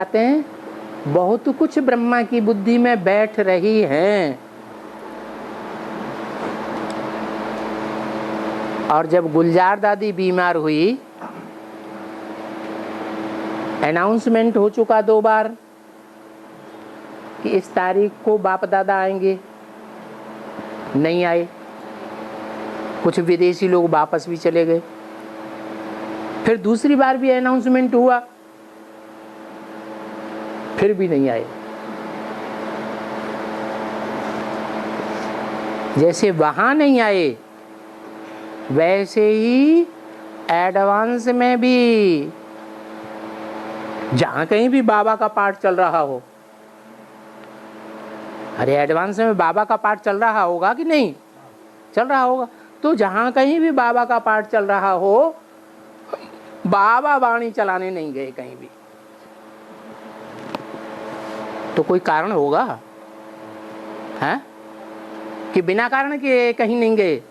आते हैं, बहुत कुछ ब्रह्मा की बुद्धि में बैठ रही हैं। और जब गुलजार दादी बीमार हुई, अनाउंसमेंट हो चुका 2 बार कि इस तारीख को बाप दादा आएंगे, नहीं आए। कुछ विदेशी लोग वापस भी चले गए। फिर दूसरी बार भी अनाउंसमेंट हुआ, फिर भी नहीं आए। जैसे वहां नहीं आए, वैसे ही एडवांस में भी जहां कहीं भी बाबा का पाठ चल रहा हो, अरे एडवांस में बाबा का पाठ चल रहा होगा कि नहीं चल रहा होगा, तो जहां कहीं भी बाबा का पाठ चल रहा हो, बाबा वाणी चलाने नहीं गए कहीं भी। तो कोई कारण होगा है कि बिना कारण के कहीं नहीं गए?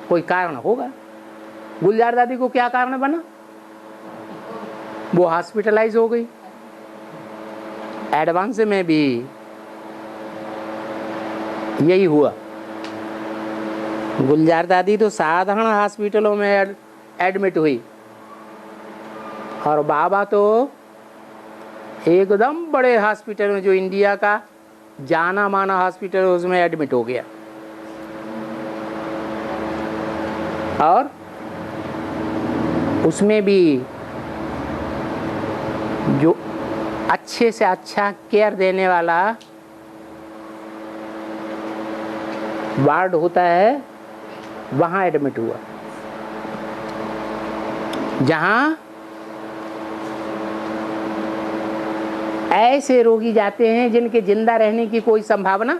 कोई कारण होगा। गुलजार दादी को क्या कारण बना? वो हॉस्पिटलाइज हो गई। एडवांस में भी यही हुआ। गुलजार दादी तो साधारण हॉस्पिटलों में एडमिट हुई, और बाबा तो एकदम बड़े हॉस्पिटल में, जो इंडिया का जाना माना हॉस्पिटल, उसमें एडमिट हो गया। और उसमें भी जो अच्छे से अच्छा केयर देने वाला वार्ड होता है, वहां एडमिट हुआ, जहां ऐसे रोगी जाते हैं जिनके जिंदा रहने की कोई संभावना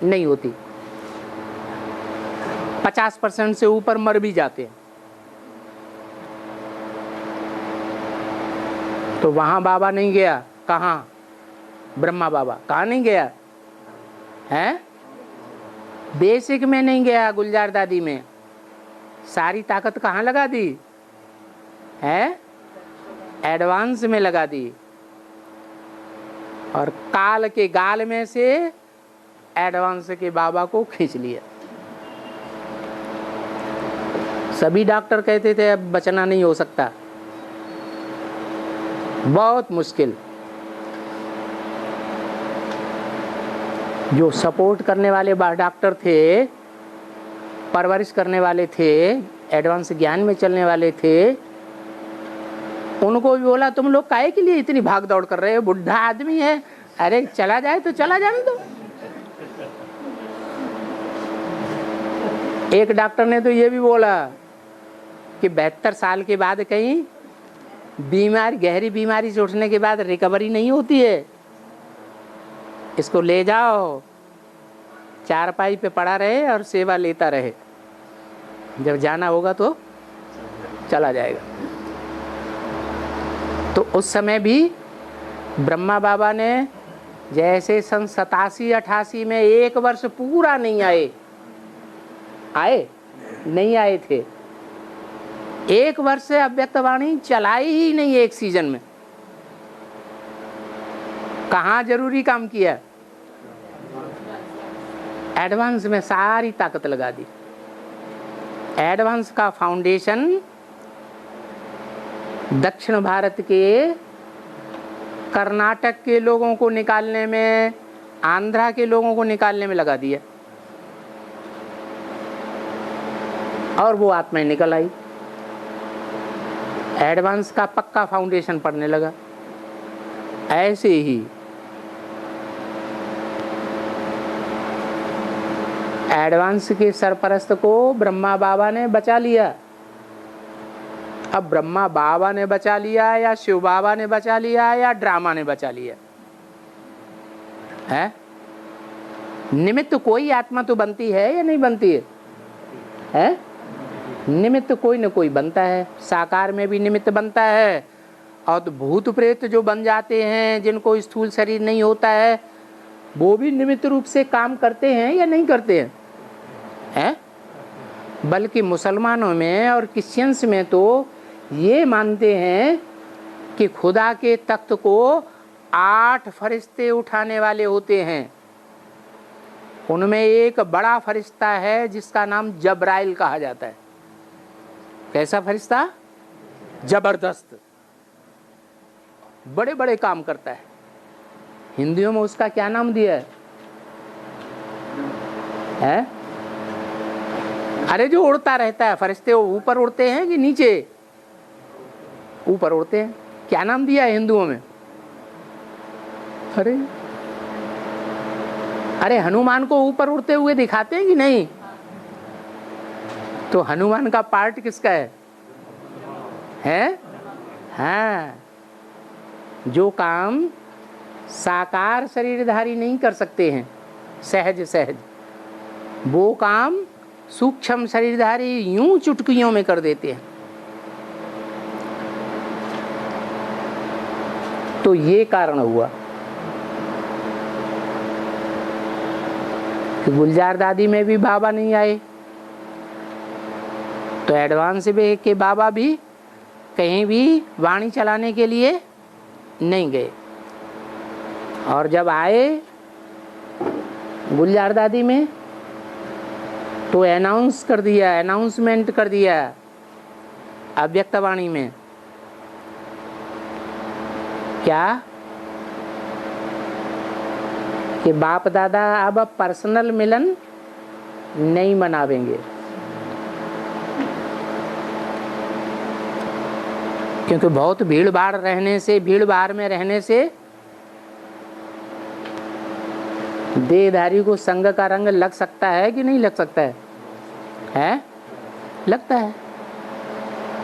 नहीं होती। 50% से ऊपर मर भी जाते हैं। तो वहां बाबा नहीं गया। कहां? ब्रह्मा बाबा कहां नहीं गया है? बेसिक में नहीं गया। गुलजार दादी में सारी ताकत कहां लगा दी है? एडवांस में लगा दी, और काल के गाल में से एडवांस के बाबा को खींच लिया। सभी डॉक्टर कहते थे अब बचना नहीं हो सकता, बहुत मुश्किल। जो सपोर्ट करने वाले डॉक्टर थे, परवरिश करने वाले थे, एडवांस ज्ञान में चलने वाले थे, उनको भी बोला तुम लोग काहे के लिए इतनी भाग दौड़ कर रहे हो? बुढ़ा आदमी है, अरे चला जाए तो चला जाने दो। एक डॉक्टर ने तो ये भी बोला कि 72 साल के बाद कहीं गहरी बीमारी से उठने के बाद रिकवरी नहीं होती है, इसको ले जाओ, चारपाई पे पड़ा रहे और सेवा लेता रहे, जब जाना होगा तो चला जाएगा। तो उस समय भी ब्रह्मा बाबा ने जैसे सन 87-88 में 1 वर्ष पूरा नहीं आए नहीं आए थे। 1 वर्ष से अव्यक्त वाणी चलाई ही नहीं एक सीजन में। कहाँ जरूरी काम किया? एडवांस में सारी ताकत लगा दी। एडवांस का फाउंडेशन दक्षिण भारत के, कर्नाटक के लोगों को निकालने में, आंध्रा के लोगों को निकालने में लगा दिया, और वो आत्माएं निकल आई। एडवांस का पक्का फाउंडेशन पड़ने लगा। ऐसे ही एडवांस के सरपरस्त को ब्रह्मा बाबा ने बचा लिया। अब ब्रह्मा बाबा ने बचा लिया, या शिव बाबा ने बचा लिया, या ड्रामा ने बचा लिया है? निमित्त कोई आत्मा तो बनती है या नहीं बनती है? निमित्त कोई न कोई बनता है। साकार में भी निमित्त बनता है, और तो भूत प्रेत जो बन जाते हैं, जिनको स्थूल शरीर नहीं होता है, वो भी निमित्त रूप से काम करते हैं या नहीं करते हैं? बल्कि मुसलमानों में और क्रिश्चियंस में तो ये मानते हैं कि खुदा के तख्त को 8 फरिश्ते उठाने वाले होते हैं। उनमें एक बड़ा फरिश्ता है जिसका नाम जब्राइल कहा जाता है। कैसा फरिश्ता? जबरदस्त, बड़े बड़े काम करता है। हिंदियों में उसका क्या नाम दिया है? अरे जो उड़ता रहता है फरिश्ते, वो ऊपर उड़ते हैं कि नीचे? ऊपर उड़ते हैं। क्या नाम दिया है हिंदुओं में? अरे हनुमान को ऊपर उड़ते हुए दिखाते हैं कि नहीं? तो हनुमान का पार्ट किसका है? हाँ, जो काम साकार शरीरधारी नहीं कर सकते हैं सहज सहज, वो काम सूक्ष्म शरीरधारी यूं चुटकियों में कर देते हैं। तो ये कारण हुआ कि गुलजार दादी में भी बाबा नहीं आए, तो एडवांस में के बाबा भी कहीं भी वाणी चलाने के लिए नहीं गए। और जब आए गुलजार दादी में तो अनाउंसमेंट कर दिया अव्यक्तवाणी में। क्या? कि बाप दादा अब पर्सनल मिलन नहीं मनावेंगे, क्योंकि बहुत भीड़ भाड़ में रहने से देहधारी को संग का रंग लग सकता है कि नहीं लग सकता है? लगता है।